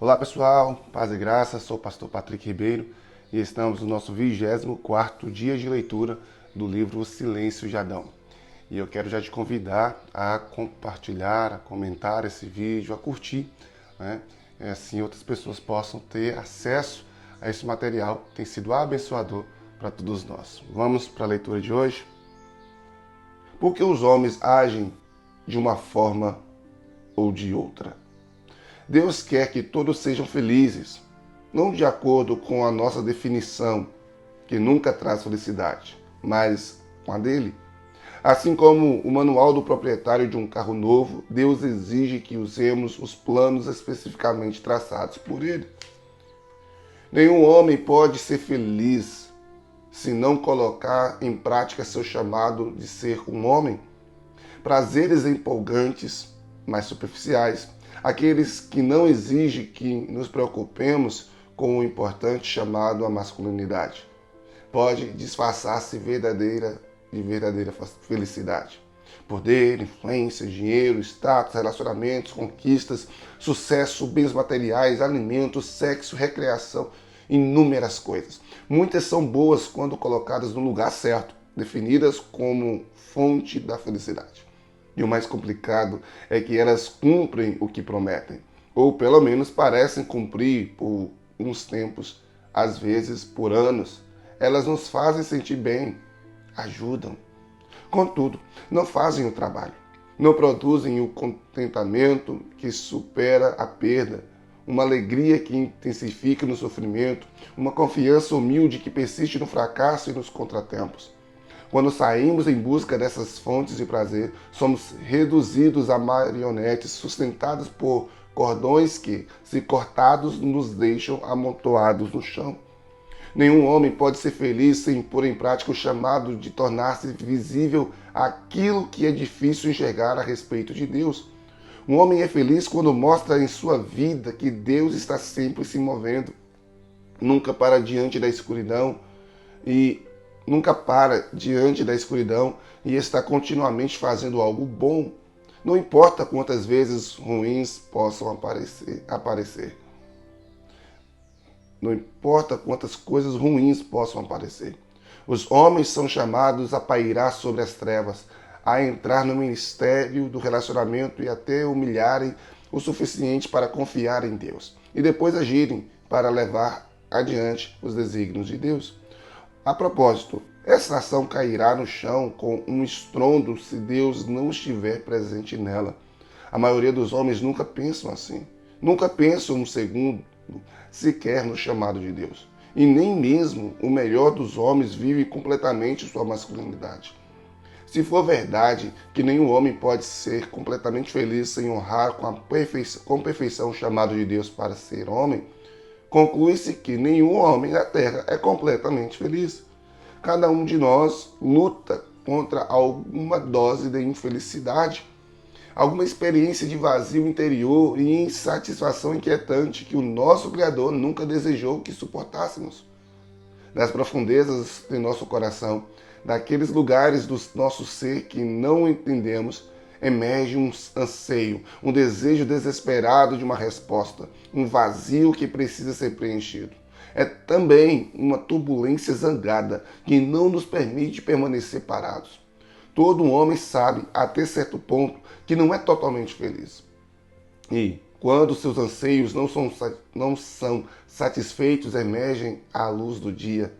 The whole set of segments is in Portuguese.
Olá pessoal, paz e graça, sou o pastor Patrick Ribeiro e estamos no nosso 24º dia de leitura do livro O Silêncio de Adão. E eu quero já te convidar a compartilhar, a comentar esse vídeo, a curtir, né? Assim outras pessoas possam ter acesso a esse material que tem sido abençoador para todos nós. Vamos para a leitura de hoje? Por que os homens agem de uma forma ou de outra? Deus quer que todos sejam felizes, não de acordo com a nossa definição, que nunca traz felicidade, mas com a dele. Assim como o manual do proprietário de um carro novo, Deus exige que usemos os planos especificamente traçados por ele. Nenhum homem pode ser feliz se não colocar em prática seu chamado de ser um homem. Prazeres empolgantes, mas superficiais, aqueles que não exigem que nos preocupemos com o importante chamado a masculinidade, pode disfarçar-se de verdadeira felicidade. Poder, influência, dinheiro, status, relacionamentos, conquistas, sucesso, bens materiais, alimentos, sexo, recreação, inúmeras coisas. Muitas são boas quando colocadas no lugar certo, definidas como fonte da felicidade. E o mais complicado é que elas cumprem o que prometem, ou pelo menos parecem cumprir por uns tempos, às vezes por anos. Elas nos fazem sentir bem, ajudam. Contudo, não fazem o trabalho, não produzem o contentamento que supera a perda, uma alegria que intensifica no sofrimento, uma confiança humilde que persiste no fracasso e nos contratempos. Quando saímos em busca dessas fontes de prazer, somos reduzidos a marionetes sustentadas por cordões que, se cortados, nos deixam amontoados no chão. Nenhum homem pode ser feliz sem pôr em prática o chamado de tornar-se visível aquilo que é difícil enxergar a respeito de Deus. Um homem é feliz quando mostra em sua vida que Deus está sempre se movendo, nunca para diante da escuridão e está continuamente fazendo algo bom. Não importa quantas vezes ruins possam aparecer. Não importa quantas coisas ruins possam aparecer. Os homens são chamados a pairar sobre as trevas, a entrar no ministério do relacionamento e até humilharem o suficiente para confiar em Deus e depois agirem para levar adiante os desígnios de Deus. A propósito, essa ação cairá no chão com um estrondo se Deus não estiver presente nela. A maioria dos homens nunca pensam assim. Nunca pensam um segundo sequer no chamado de Deus. E nem mesmo o melhor dos homens vive completamente sua masculinidade. Se for verdade que nenhum homem pode ser completamente feliz sem honrar com perfeição o chamado de Deus para ser homem, conclui-se que nenhum homem na Terra é completamente feliz. Cada um de nós luta contra alguma dose de infelicidade, alguma experiência de vazio interior e insatisfação inquietante que o nosso Criador nunca desejou que suportássemos. Das profundezas de nosso coração, daqueles lugares do nosso ser que não entendemos, emerge um anseio, um desejo desesperado de uma resposta, um vazio que precisa ser preenchido. É também uma turbulência zangada que não nos permite permanecer parados. Todo homem sabe, até certo ponto, que não é totalmente feliz. E, quando seus anseios não são satisfeitos, emergem à luz do dia.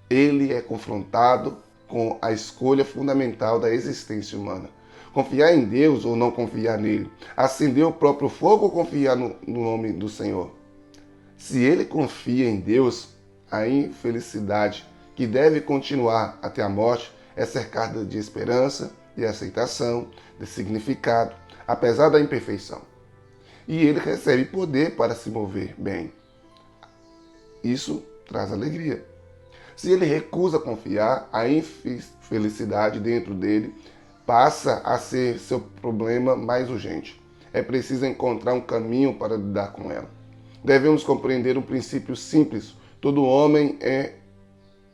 Ele é confrontado com a escolha fundamental da existência humana. Confiar em Deus ou não confiar nele. Acender o próprio fogo ou confiar no nome do Senhor. Se ele confia em Deus, a infelicidade, que deve continuar até a morte, é cercada de esperança, de aceitação, de significado, apesar da imperfeição. E ele recebe poder para se mover bem. Isso traz alegria. Se ele recusa confiar, a infelicidade dentro dele passa a ser seu problema mais urgente. É preciso encontrar um caminho para lidar com ela. Devemos compreender um princípio simples. Todo homem é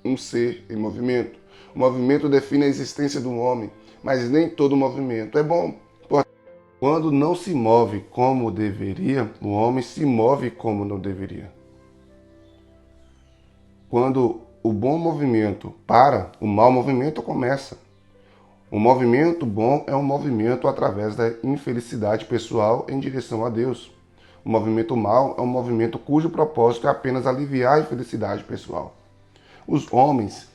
um ser em movimento. O movimento define a existência do homem, mas nem todo movimento é bom. Quando não se move como deveria, o homem se move como não deveria. Quando o bom movimento para, o mau movimento começa. O movimento bom é um movimento através da infelicidade pessoal em direção a Deus. O movimento mau é um movimento cujo propósito é apenas aliviar a infelicidade pessoal. Os homens,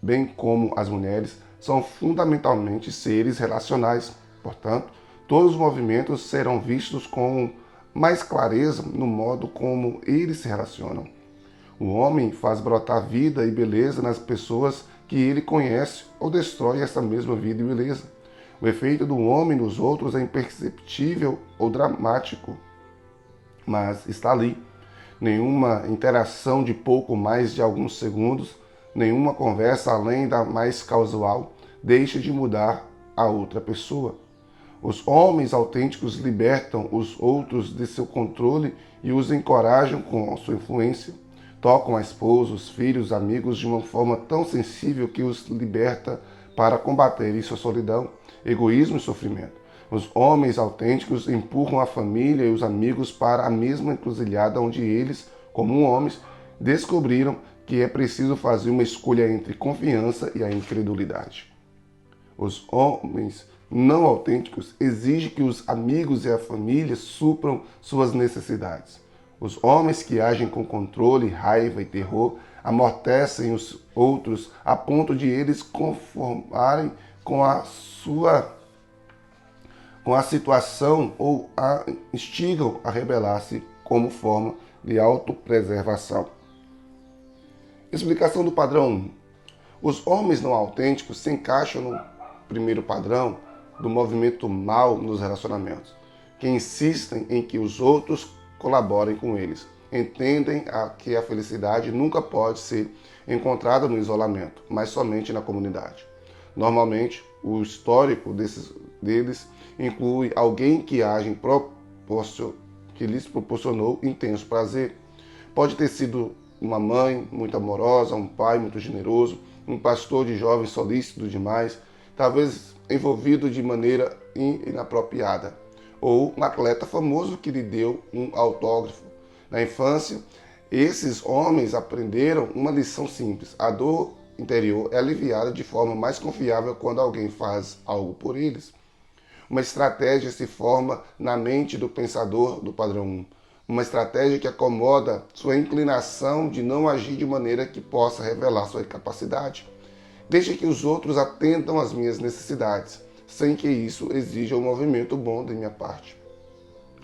bem como as mulheres, são fundamentalmente seres relacionais. Portanto, todos os movimentos serão vistos com mais clareza no modo como eles se relacionam. O homem faz brotar vida e beleza nas pessoas que ele conhece ou destrói essa mesma vida e beleza. O efeito do homem nos outros é imperceptível ou dramático, mas está ali. Nenhuma interação de pouco mais de alguns segundos, nenhuma conversa além da mais casual, deixa de mudar a outra pessoa. Os homens autênticos libertam os outros de seu controle e os encorajam com a sua influência. Tocam a esposa, os filhos, amigos de uma forma tão sensível que os liberta para combater sua solidão, egoísmo e sofrimento. Os homens autênticos empurram a família e os amigos para a mesma encruzilhada onde eles, como homens, descobriram que é preciso fazer uma escolha entre confiança e a incredulidade. Os homens não autênticos exigem que os amigos e a família supram suas necessidades. Os homens que agem com controle, raiva e terror amortecem os outros a ponto de eles conformarem com a situação ou a instigam a rebelar-se como forma de autopreservação. Explicação do padrão 1. Os homens não autênticos se encaixam no primeiro padrão do movimento mau nos relacionamentos, que insistem em que os outros colaborem com eles. Entendem que a felicidade nunca pode ser encontrada no isolamento, mas somente na comunidade. Normalmente, o histórico deles inclui alguém que age que lhes proporcionou intenso prazer. Pode ter sido uma mãe muito amorosa, um pai muito generoso, um pastor de jovens solícito demais, talvez envolvido de maneira inapropriada, ou um atleta famoso que lhe deu um autógrafo. Na infância, esses homens aprenderam uma lição simples: a dor interior é aliviada de forma mais confiável quando alguém faz algo por eles. Uma estratégia se forma na mente do pensador do padrão 1. Uma estratégia que acomoda sua inclinação de não agir de maneira que possa revelar sua incapacidade. Deixe que os outros atendam às minhas necessidades, sem que isso exija um movimento bom da minha parte.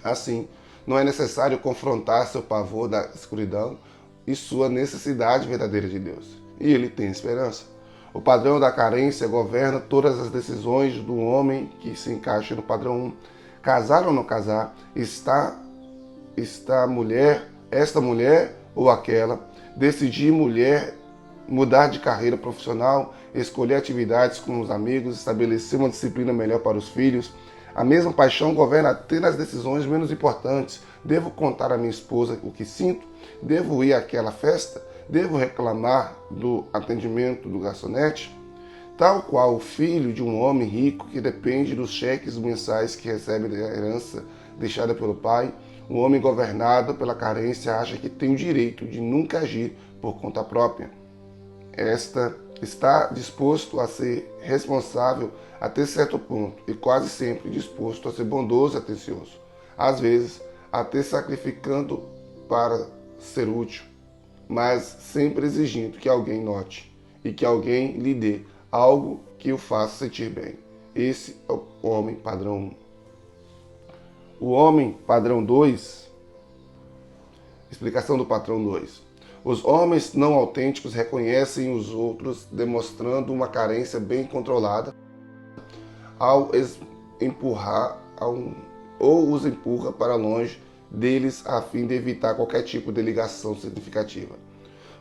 Assim, não é necessário confrontar seu pavor da escuridão e sua necessidade verdadeira de Deus. E ele tem esperança. O padrão da carência governa todas as decisões do homem que se encaixa no padrão 1. Casar ou não casar, esta mulher ou aquela, decidir mudar de carreira profissional, escolher atividades com os amigos, estabelecer uma disciplina melhor para os filhos. A mesma paixão governa até nas decisões menos importantes. Devo contar à minha esposa o que sinto? Devo ir àquela festa? Devo reclamar do atendimento do garçonete? Tal qual o filho de um homem rico que depende dos cheques mensais que recebe da herança deixada pelo pai, um homem governado pela carência acha que tem o direito de nunca agir por conta própria. Está disposto a ser responsável até certo ponto e quase sempre disposto a ser bondoso e atencioso, às vezes até sacrificando para ser útil, mas sempre exigindo que alguém note e que alguém lhe dê algo que o faça sentir bem. Esse é o homem padrão 1. O homem padrão 2, explicação do padrão 2. Os homens não autênticos reconhecem os outros demonstrando uma carência bem controlada ou os empurra para longe deles a fim de evitar qualquer tipo de ligação significativa.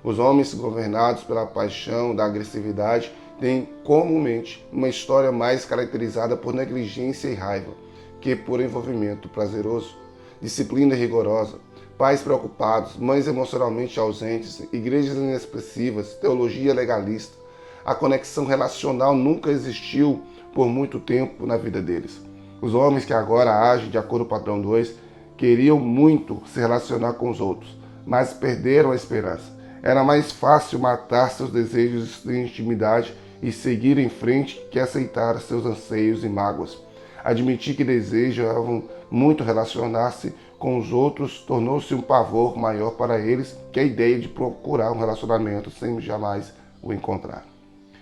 Os homens governados pela paixão da agressividade têm comumente uma história mais caracterizada por negligência e raiva que por envolvimento prazeroso, disciplina rigorosa, pais preocupados, mães emocionalmente ausentes, igrejas inexpressivas, teologia legalista. A conexão relacional nunca existiu por muito tempo na vida deles. Os homens que agora agem de acordo com o padrão 2 queriam muito se relacionar com os outros, mas perderam a esperança. Era mais fácil matar seus desejos de intimidade e seguir em frente que aceitar seus anseios e mágoas. Admitir que desejavam muito relacionar-se com os outros tornou-se um pavor maior para eles que a ideia de procurar um relacionamento sem jamais o encontrar.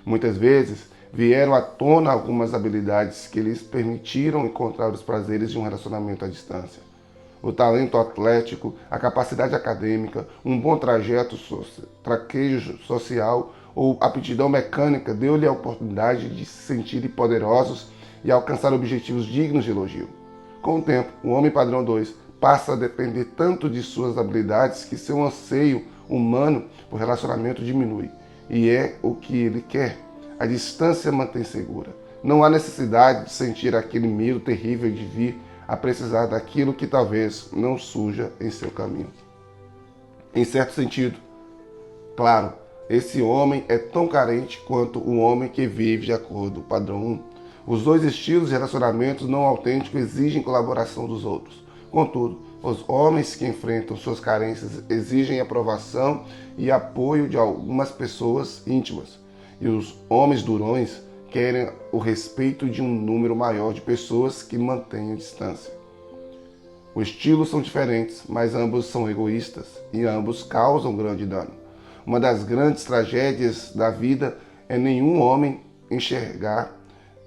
Muitas vezes vieram à tona algumas habilidades que lhes permitiram encontrar os prazeres de um relacionamento à distância. O talento atlético, a capacidade acadêmica, um bom traquejo social ou aptidão mecânica deu-lhe a oportunidade de se sentirem poderosos e alcançar objetivos dignos de elogio. Com o tempo, o homem padrão 2 passa a depender tanto de suas habilidades que seu anseio humano por relacionamento diminui. E é o que ele quer. A distância mantém segura. Não há necessidade de sentir aquele medo terrível de vir a precisar daquilo que talvez não surja em seu caminho. Em certo sentido, claro, esse homem é tão carente quanto o homem que vive de acordo com o padrão 1. Os dois estilos de relacionamentos não autênticos exigem colaboração dos outros. Contudo, os homens que enfrentam suas carências exigem aprovação e apoio de algumas pessoas íntimas. E os homens durões querem o respeito de um número maior de pessoas que mantêm a distância. Os estilos são diferentes, mas ambos são egoístas e ambos causam grande dano. Uma das grandes tragédias da vida é nenhum homem enxergar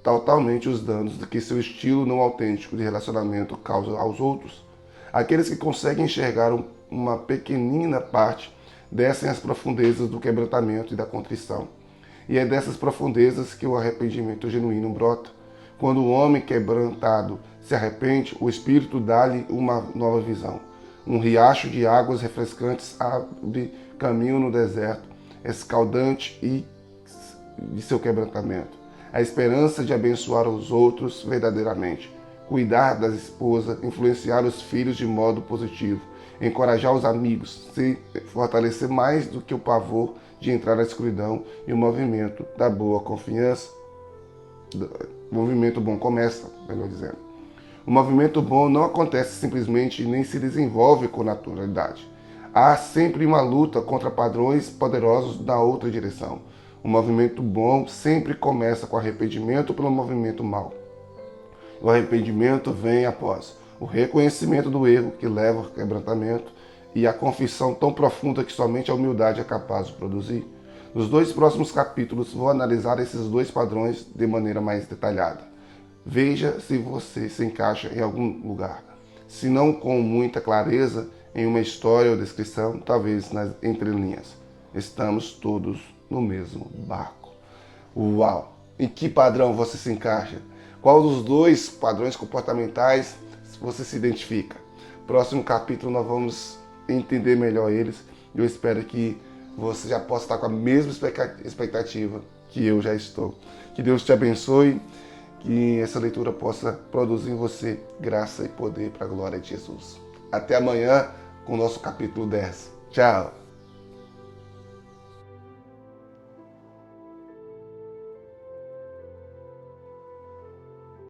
totalmente os danos que seu estilo não autêntico de relacionamento causa aos outros. Aqueles que conseguem enxergar uma pequenina parte descem às profundezas do quebrantamento e da contrição. E é dessas profundezas que o arrependimento genuíno brota. Quando o homem quebrantado se arrepende, o Espírito dá-lhe uma nova visão. Um riacho de águas refrescantes abre caminho no deserto, escaldante e de seu quebrantamento. A esperança de abençoar os outros verdadeiramente, cuidar da esposa, influenciar os filhos de modo positivo, encorajar os amigos, se fortalecer mais do que o pavor de entrar na escuridão e o movimento da boa confiança. O movimento bom começa, melhor dizendo. O movimento bom não acontece simplesmente e nem se desenvolve com naturalidade. Há sempre uma luta contra padrões poderosos na outra direção. O movimento bom sempre começa com arrependimento pelo movimento mau. O arrependimento vem após o reconhecimento do erro que leva ao quebrantamento e a confissão tão profunda que somente a humildade é capaz de produzir. Nos 2 próximos capítulos vou analisar esses 2 padrões de maneira mais detalhada. Veja se você se encaixa em algum lugar. Se não com muita clareza em uma história ou descrição, talvez nas entrelinhas. Estamos todos no mesmo barco. Uau! Em que padrão você se encaixa? Qual dos 2 padrões comportamentais você se identifica? Próximo capítulo nós vamos entender melhor eles. Eu espero que você já possa estar com a mesma expectativa que eu já estou. Que Deus te abençoe, que essa leitura possa produzir em você graça e poder para a glória de Jesus. Até amanhã com o nosso capítulo 10. Tchau!